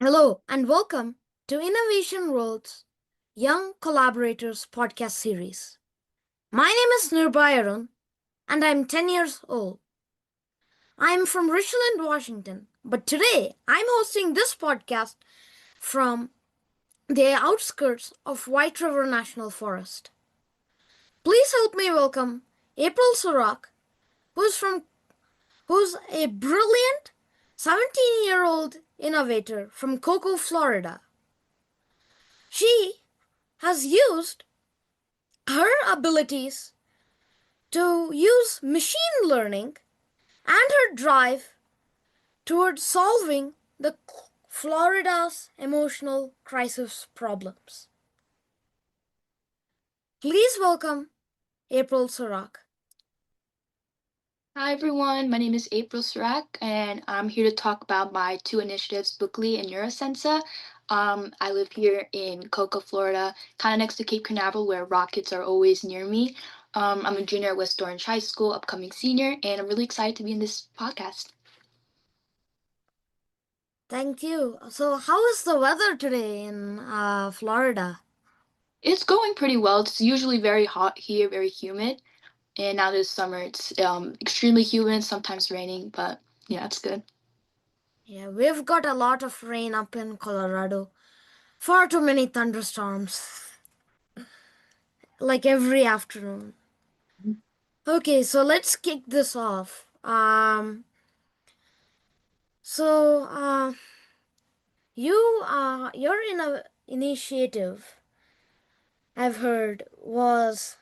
Hello and welcome to Innovation World's Young Collaborators podcast series. My name is Nirbhuy Arun and I'm 10 years old. I'm from Richland, Washington, but today I'm hosting this podcast from the outskirts of White River National Forest. Please help me welcome April Surac, who's a brilliant 17-year-old innovator from Cocoa, Florida. She has used her abilities to use machine learning and her drive towards solving the Florida's emotional crisis problems. Please welcome April Surac. Hi everyone, my name is April Surac and I'm here to talk about my two initiatives, Bookoli and NeuraSensa. I live here in Cocoa, Florida, kind of next to Cape Canaveral where rockets are always near me. I'm a junior at West Orange High School, upcoming senior, and I'm really excited to be in this podcast. Thank you. So, how is the weather today in Florida? It's going pretty well. It's usually very hot here, very humid, and now this summer it's extremely humid, sometimes raining, but yeah, it's good. Yeah, we've got a lot of rain up in Colorado. Far too many thunderstorms, like every afternoon. Okay, so let's kick this off. So, your initiative, I've heard, was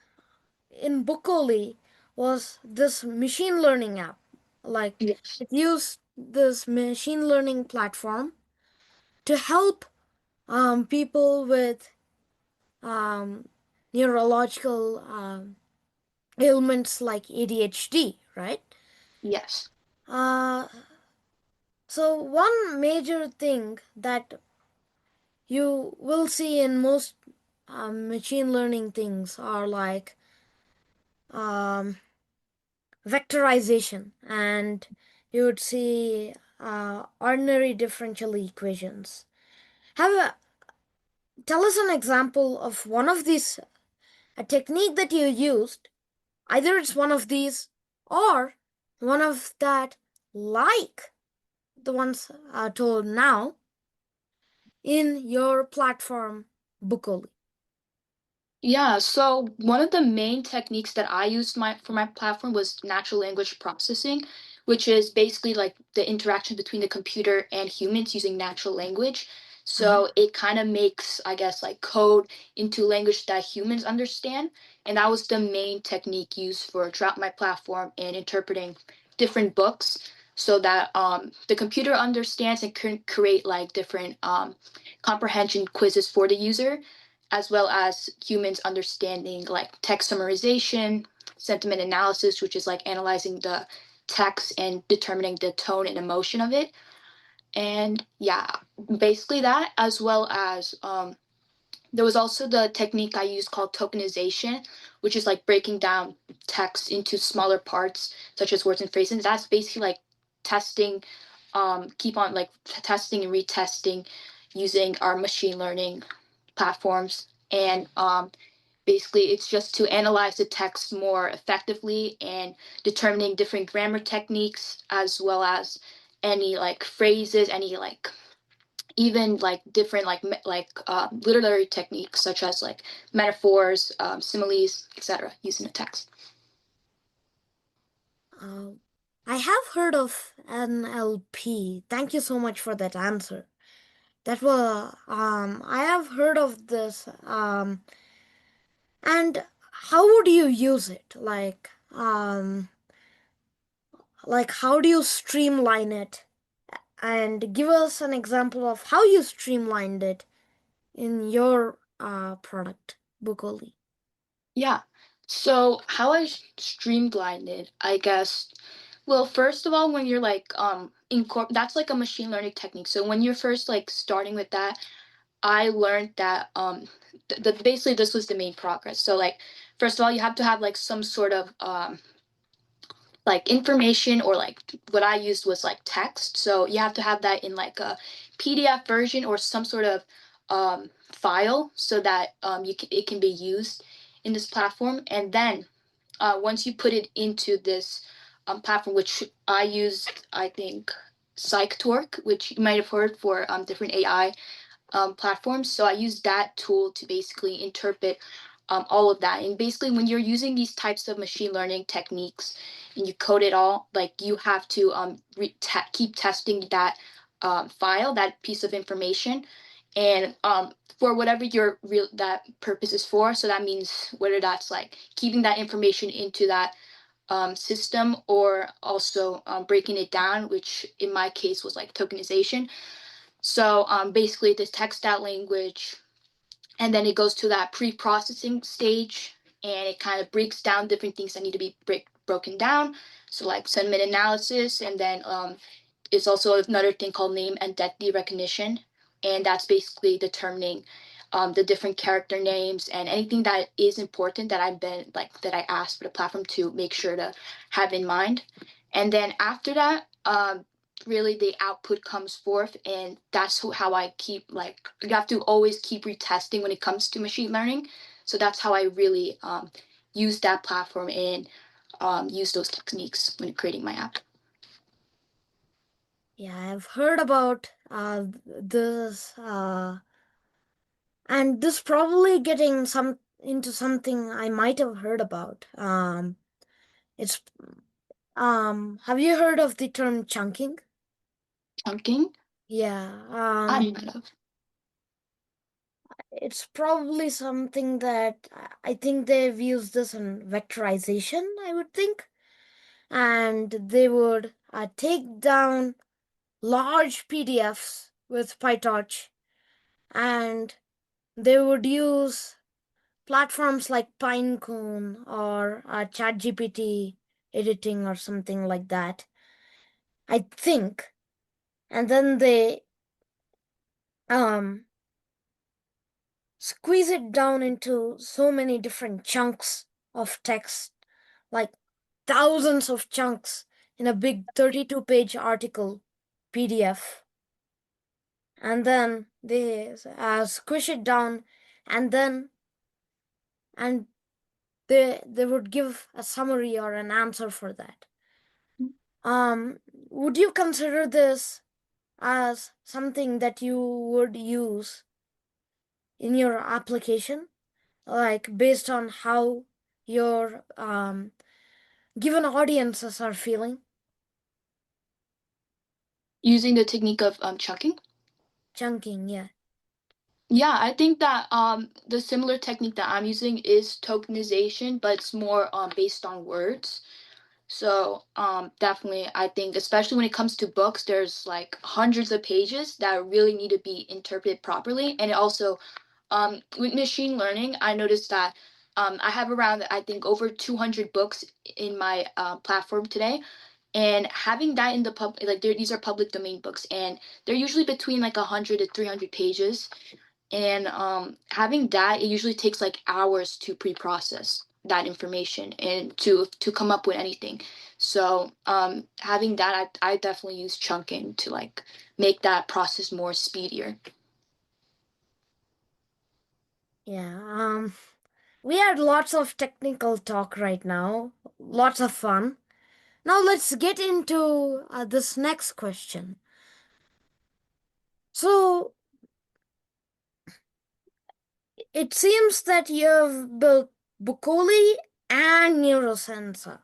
in Bookoli, was this machine learning app. Like, Yes. it used this machine learning platform to help people with um, neurological ailments like ADHD, right? Yes. Uh, so, one major thing that you will see in most machine learning things are like um, vectorization, and you would see ordinary differential equations. Have a Tell us an example of one of these, a technique that you used. Either it's one of these or one of that, like the ones told now in your platform, Bookoli. Yeah, so one of the main techniques that I used for my platform was natural language processing, which is basically like the interaction between the computer and humans using natural language. So it kind of makes, I guess, like code into language that humans understand. And that was the main technique used for throughout my platform in interpreting different books so that the computer understands and can create like different comprehension quizzes for the user as well as humans understanding like text summarization, sentiment analysis, which is like analyzing the text and determining the tone and emotion of it. And yeah, basically that, as well as there was also the technique I used called tokenization, which is like breaking down text into smaller parts, such as words and phrases. That's basically like testing, keep on like testing and retesting using our machine learning platforms. And basically, it's just to analyze the text more effectively and determining different grammar techniques as well as any like phrases, any like even like different literary techniques such as like metaphors, similes, etc. used in a text. Uh, I have heard of NLP. Thank you so much for that answer. I have heard of this. And how would you use it? Like how do you streamline it? And give us an example of how you streamlined it in your product, Bookoli. Yeah. So how I streamlined it, I guess. Well, first of all, when you're like that's like a machine learning technique. So when you're first like starting with that, I learned that basically this was the main progress. So like first of all, you have to have like some sort of like information, or like what I used was like text. So you have to have that in like a PDF version or some sort of file so that it can be used in this platform. And then once you put it into this platform, which I used, I think, PsychTorque, which you might have heard for different AI platforms. So I use that tool to basically interpret all of that. And basically, when you're using these types of machine learning techniques and you code it all, like you have to keep testing that file, that piece of information, and for whatever your real that purpose is for. So that means whether that's like keeping that information into that system, or also breaking it down, which in my case was like tokenization. So basically, this text out language, and then it goes to that pre-processing stage, and it kind of breaks down different things that need to be broken down. So like sentiment analysis, and then is also another thing called name identity recognition, and that's basically determining the different character names and anything that is important that I asked for the platform to make sure to have in mind. And then after that, really the output comes forth, and that's how I keep, like, you have to always keep retesting when it comes to machine learning. So that's how I really use that platform and use those techniques when creating my app. Yeah, I've heard about this, and this probably getting some into something I might have heard about. It's have you heard of the term chunking? Chunking? Yeah, I might have. it's probably something that I think they've used this in vectorization, I would think, and they would take down large PDFs with PyTorch, and they would use platforms like Pinecone or ChatGPT editing or something like that, I think. And then they squeeze it down into so many different chunks of text, like thousands of chunks in a big 32-page article PDF. And then they squish it down, and then and they would give a summary or an answer for that. Would you consider this as something that you would use in your application, like based on how your given audiences are feeling? Using the technique of chunking. Chunking, yeah. Yeah, I think that the similar technique that I'm using is tokenization, but it's more based on words. So definitely, I think especially when it comes to books, there's like hundreds of pages that really need to be interpreted properly. And it also with machine learning, I noticed that I have around, I think, over 200 books in my platform today. And having that in the public, like these are public domain books, and they're usually between like 100 to 300 pages. And having that, it usually takes like hours to pre-process that information and to come up with anything. So having that, I definitely use chunking to like make that process more speedier. Yeah. We had lots of technical talk right now, lots of fun. Now let's get into this next question. So it seems that you've built Bookoli and NeuraSensa.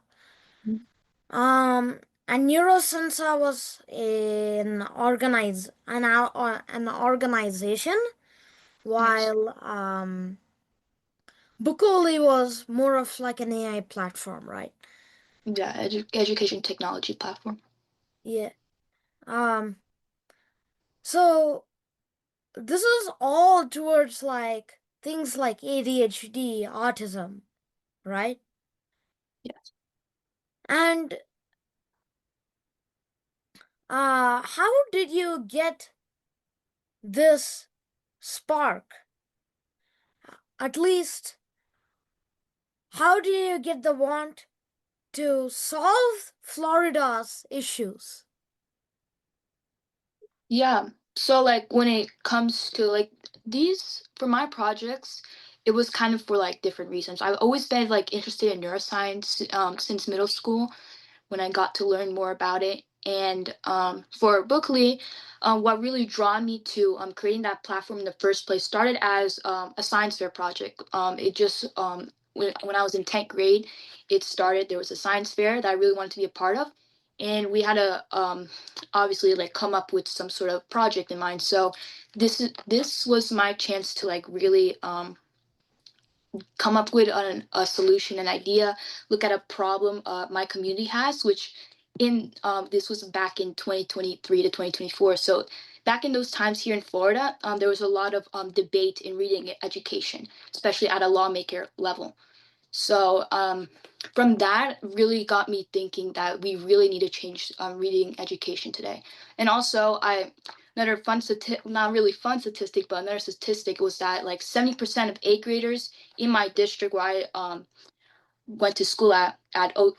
Um, and NeuraSensa was an organization, Yes. while Bookoli was more of like an AI platform, right? Yeah, education technology platform. Yeah. Um, so this is all towards like things like ADHD, autism, right? Yes. And how did you get this spark? At least, how do you get the want to solve Florida's issues? Yeah. So like when it comes to like these for my projects, it was kind of for like different reasons. I've always been like interested in neuroscience since middle school when I got to learn more about it. And for Bookoli, what really drawn me to creating that platform in the first place started as a science fair project. It just when I was in 10th grade, it started. There was a science fair that I really wanted to be a part of, and we had to obviously like come up with some sort of project in mind. So this was my chance to like really come up with a solution, an idea, look at a problem my community has, which in this was back in 2023 to 2024. So back in those times here in Florida, there was a lot of debate in reading education, especially at a lawmaker level. So from that really got me thinking that we really need to change reading education today. And also, another not really fun statistic, but another statistic was that like 70% of eighth graders in my district where I went to school at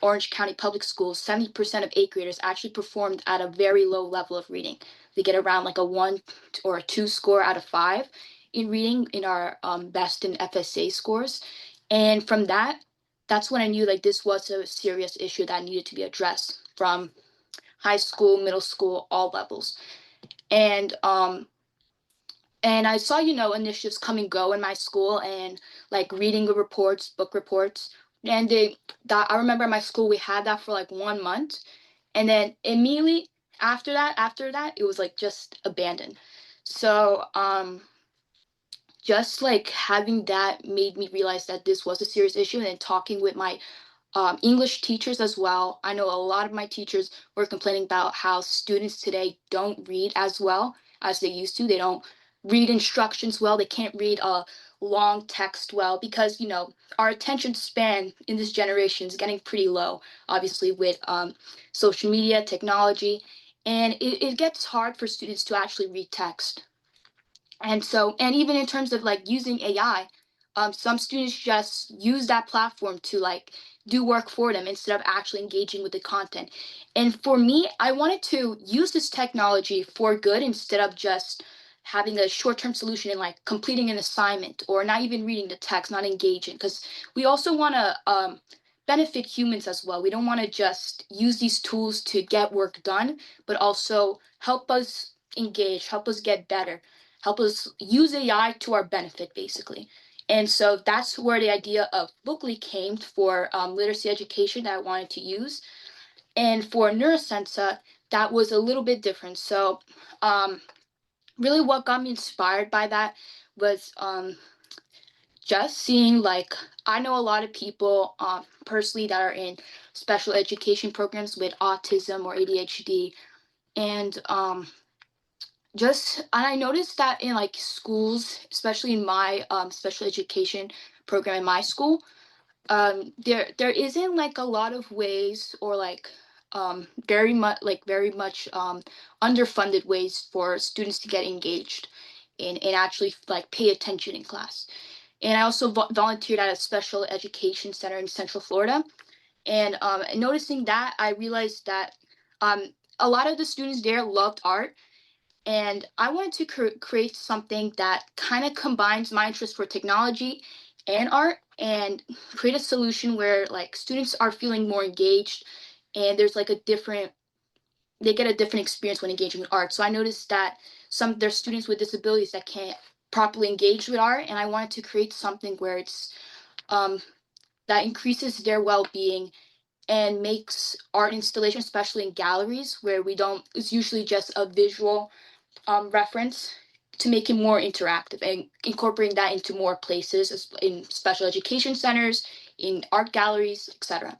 Orange County Public Schools, 70% of eighth graders actually performed at a very low level of reading. They get around like a 1 or 2 score out of 5 in reading in our best in FSA scores. And from that, that's when I knew like this was a serious issue that needed to be addressed from high school, middle school, all levels. And I saw, initiatives come and go in my school and like reading the reports, book reports. And that I remember at my school we had that for like 1 month, and then immediately after that, it was like just abandoned. So just like having that made me realize that this was a serious issue, and then talking with my English teachers as well. I know a lot of my teachers were complaining about how students today don't read as well as they used to. They don't read instructions well. They can't read a long text well because, our attention span in this generation is getting pretty low, obviously, with social media, technology. And it gets hard for students to actually read text. And so, and even in terms of like using AI, some students just use that platform to like do work for them instead of actually engaging with the content. And for me, I wanted to use this technology for good instead of just having a short-term solution and like completing an assignment or not even reading the text, not engaging. Because we also want to benefit humans as well. We don't want to just use these tools to get work done, but also help us engage, help us get better, help us use AI to our benefit, basically. And so that's where the idea of Bookly came for literacy education that I wanted to use. And for NeuraSensa, that was a little bit different. So, really, what got me inspired by that was just seeing like I know a lot of people personally that are in special education programs with autism or ADHD, and just and I noticed that in like schools, especially in my special education program in my school, there isn't like a lot of ways or like very much underfunded ways for students to get engaged and actually like pay attention in class. And I also volunteered at a special education center in Central Florida. And noticing that, I realized that a lot of the students there loved art, and I wanted to create something that kind of combines my interest for technology and art and create a solution where like students are feeling more engaged and there's like a different they get a different experience when engaging with art. So I noticed that there's students with disabilities that can't properly engage with art, and I wanted to create something where it's um, that increases their well-being and makes art installation, especially in galleries where we don't it's usually just a visual reference, to make it more interactive and incorporating that into more places in special education centers, in art galleries, etc.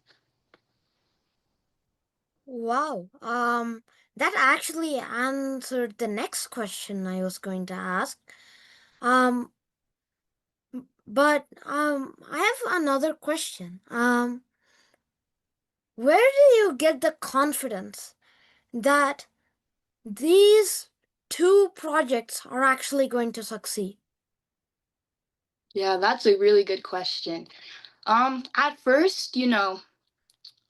Wow. That actually answered the next question I was going to ask. Um, but I have another question. Where do you get the confidence that these two projects are actually going to succeed? Yeah, that's a really good question. At first,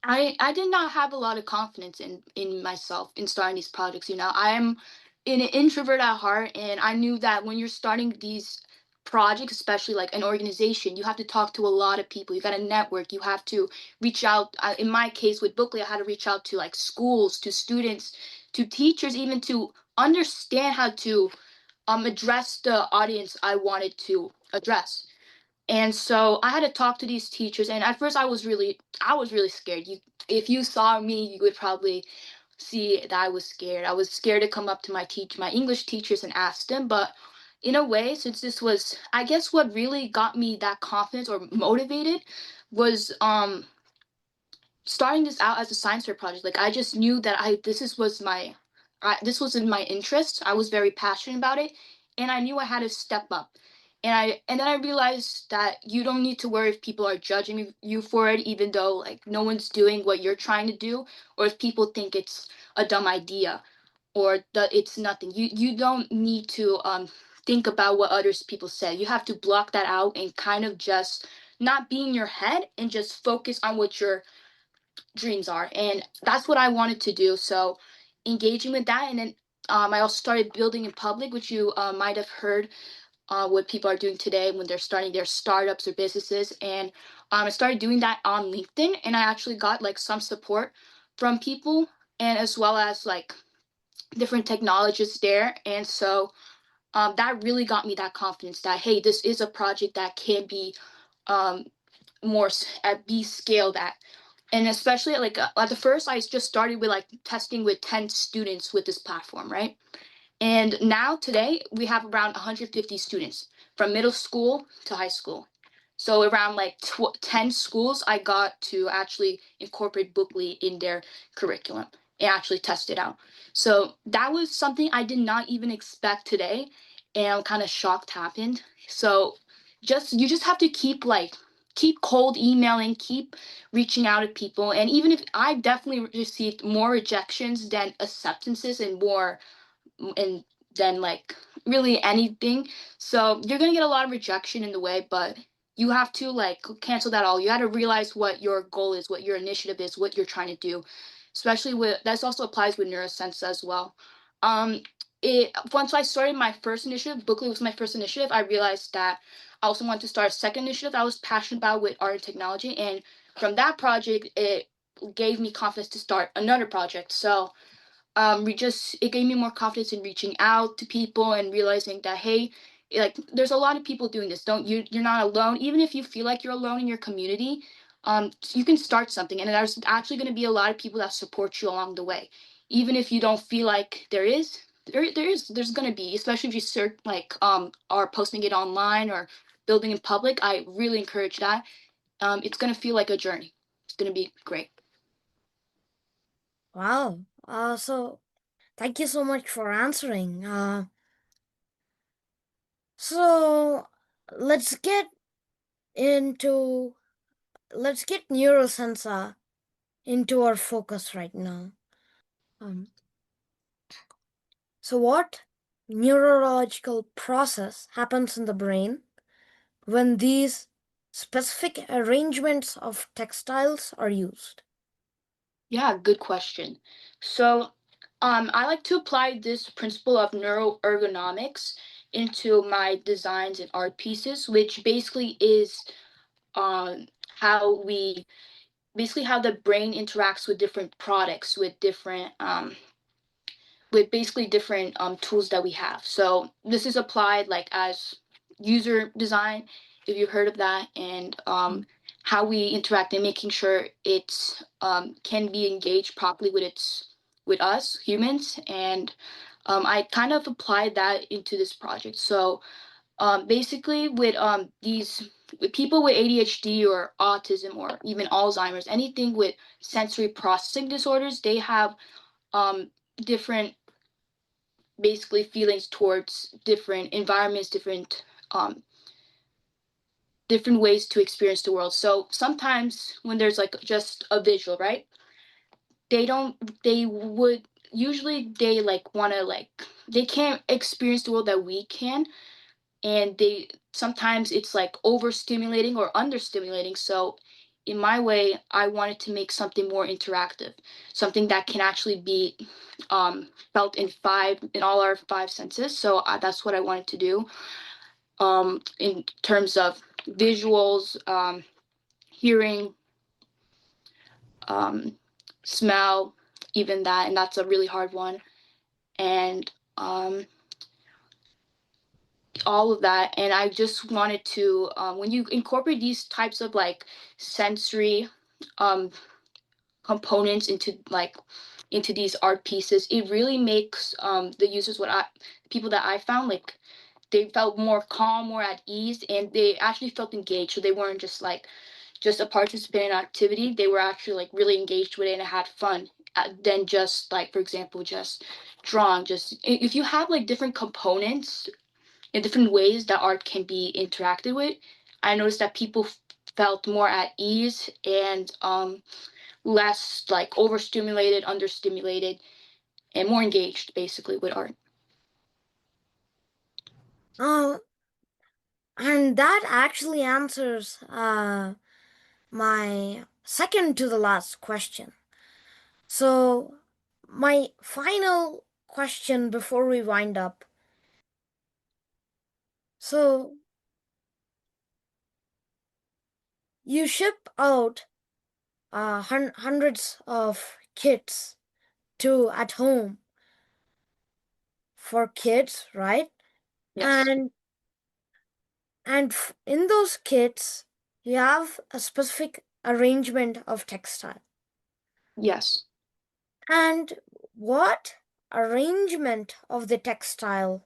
I did not have a lot of confidence in myself in starting these projects. I am an introvert at heart, and I knew that when you're starting these projects, especially like an organization, you have to talk to a lot of people. You got to network. You have to reach out. In my case with Bookoli, I had to reach out to like schools, to students, to teachers, even to understand how to address the audience I wanted to address. And so I had to talk to these teachers, and at first I was really scared. If you saw me, you would probably see that I was scared. I was scared to come up to my English teachers and ask them, but in a way, since this was, I guess what really got me that confidence or motivated was starting this out as a science fair project. Like I just knew that this was in my interest. I was very passionate about it, and I knew I had to step up. And then I realized that you don't need to worry if people are judging you for it, even though like no one's doing what you're trying to do, or if people think it's a dumb idea or that it's nothing. You don't need to think about what others people say. You have to block that out and kind of just not be in your head and just focus on what your dreams are, and that's what I wanted to do. So engaging with that, and then I also started building in public, which you might have heard what people are doing today when they're starting their startups or businesses. And I started doing that on LinkedIn, and I actually got like some support from people, and as well as like different technologists there. And so that really got me that confidence that hey, this is a project that can be um, be scaled at. And especially like at the first I just started with like testing with 10 students with this platform, right? And now today we have around 150 students from middle school to high school. So around like 10 schools I got to actually incorporate Bookly in their curriculum and actually test it out. So that was something I did not even expect today, and I'm kind of shocked happened. So you just have to keep cold emailing, keep reaching out to people. And even if I definitely received more rejections than acceptances and more and than like really anything. So you're gonna get a lot of rejection in the way, but you have to like cancel that all. You have to realize what your goal is, what your initiative is, what you're trying to do. Especially with that also applies with NeuraSensa as well. Um, it once I started my first initiative, Bookly was my first initiative. I realized that I also wanted to start a second initiative I was passionate about with art and technology, and from that project, it gave me confidence to start another project. So it gave me more confidence in reaching out to people and realizing that hey, like there's a lot of people doing this. Don't you You're not alone. Even if you feel like you're alone in your community, you can start something, and there's actually going to be a lot of people that support you along the way. Even if you don't feel like there's going to be, especially if you search like are posting it online or building in public. I really encourage that. It's going to feel like a journey. It's going to be great. Wow. So thank you so much for answering. So let's get into let's get neurosensor into our focus right now. Um, so what neurological process happens in the brain when these specific arrangements of textiles are used? Yeah, good question. So, I like to apply this principle of neuroergonomics into my designs and art pieces, which basically is how we basically how the brain interacts with different products, with basically different tools that we have. So this is applied like as user design, if you've heard of that, and how we interact and making sure it can be engaged properly with us humans. And I kind of applied that into this project. So basically with people with ADHD or autism or even Alzheimer's, anything with sensory processing disorders, they have different basically feelings towards different environments, um, different ways to experience the world. So sometimes when there's like just a visual, right? They don't. They would usually they like want to like they can't experience the world that we can, and they sometimes it's like overstimulating or understimulating. So in my way, I wanted to make something more interactive, something that can actually be felt in all our five senses. So that's what I wanted to do in terms of visuals, hearing, um, smell, even that, and that's a really hard one. And all of that. And I just wanted to, when you incorporate these types of like sensory um, components into these art pieces, it really makes the users people that I found like they felt more calm, more at ease, and they actually felt engaged. So they weren't just a participant in an activity. They were actually like really engaged with it and had fun. Than just like, for example, just drawing. Just if you have like different components in different ways that art can be interacted with, I noticed that people felt more at ease and less like overstimulated, understimulated, and more engaged basically with art. And that actually answers my second to the last question. So, my final question before we wind up. So, you ship out hundreds of kits to at home for kids, right? Yes. And in those kits, you have a specific arrangement of textile. Yes. And what arrangement of the textile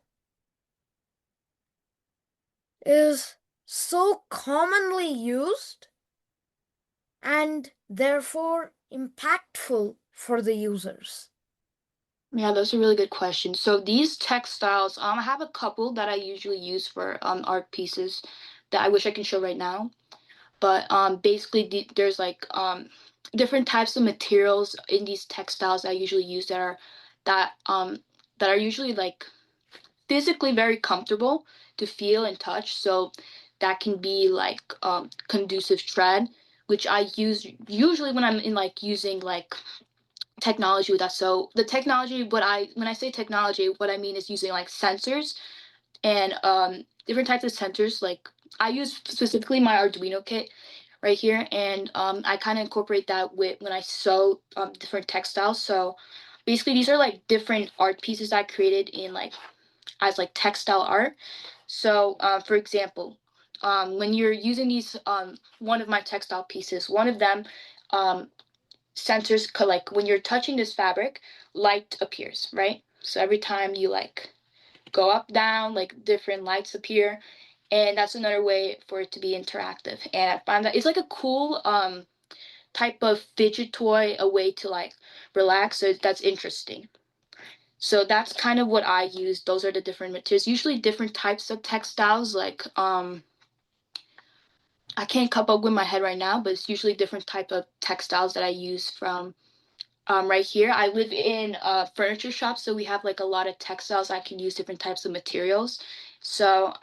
is so commonly used and therefore impactful for the users? Yeah, those are really good questions. So these textiles, I have a couple that I usually use for art pieces that I wish I can show right now. But basically, there's like different types of materials in these textiles I usually use that um that are usually like physically very comfortable to feel and touch. So that can be like conducive thread, which I use usually when I'm in like using like technology with that. So the technology, when I say technology, what I mean is using like sensors and different types of sensors. Like I use specifically my Arduino kit right here, and I kind of incorporate that with when I sew different textiles. So basically, these are like different art pieces I created in like as like textile art. So for example, when you're using these, one of my textile pieces, one of them sensors like when you're touching this fabric, light appears, right? So every time you like go up, down, like different lights appear. And that's another way for it to be interactive. And I find that it's like a cool type of fidget toy, a way to like relax. So that's interesting. So that's kind of what I use. Those are the different materials, usually different types of textiles. Like I can't come up with my head right now, but it's usually different type of textiles that I use from right here. I live in a furniture shop, so we have like a lot of textiles. I can use different types of materials. So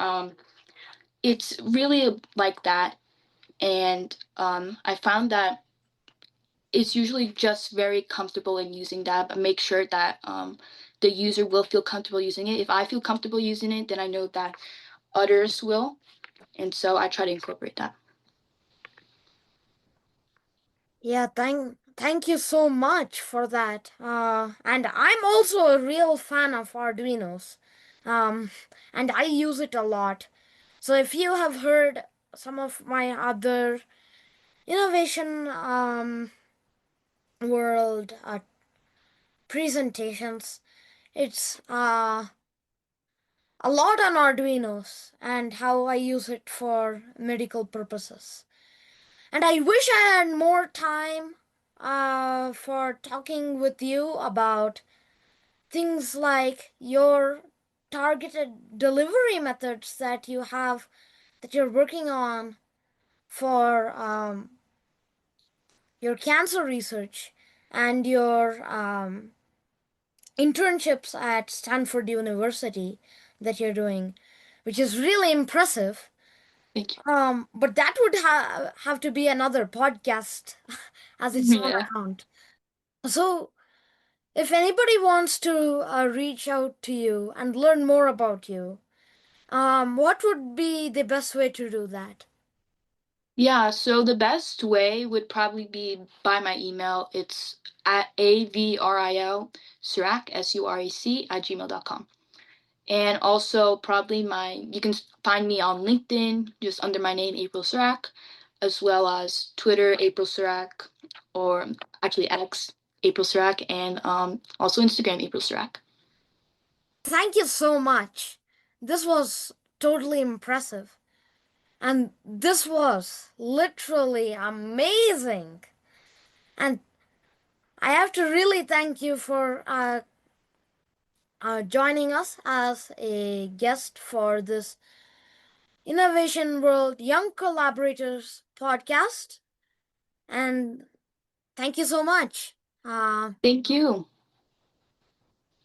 it's really like that. And I found that it's usually just very comfortable in using that, but make sure that the user will feel comfortable using it. If I feel comfortable using it, then I know that others will. And so I try to incorporate that. Yeah, thank you so much for that. And I'm also a real fan of Arduinos. Um, and I use it a lot. So if you have heard some of my other innovation world presentations, it's a lot on Arduinos and how I use it for medical purposes. And I wish I had more time for talking with you about things like your targeted delivery methods that you're working on for your cancer research and your internships at Stanford University that you're doing, which is really impressive. Thank you. But that would have to be another podcast as its own Yeah. account. So, if anybody wants to reach out to you and learn more about you, what would be the best way to do that? Yeah, so the best way would probably be by my email. It's at avril surac surac at gmail.com. And also probably you can find me on LinkedIn just under my name, April Surac, as well as Twitter, April Surac, or actually X, April Surac, and also Instagram, April Surac. Thank you so much. This was totally impressive. And this was literally amazing. And I have to really thank you for joining us as a guest for this Innovation World Young Collaborators podcast. And thank you so much. Uh, Thank you.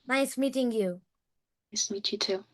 nice meeting you. Nice to meet you too.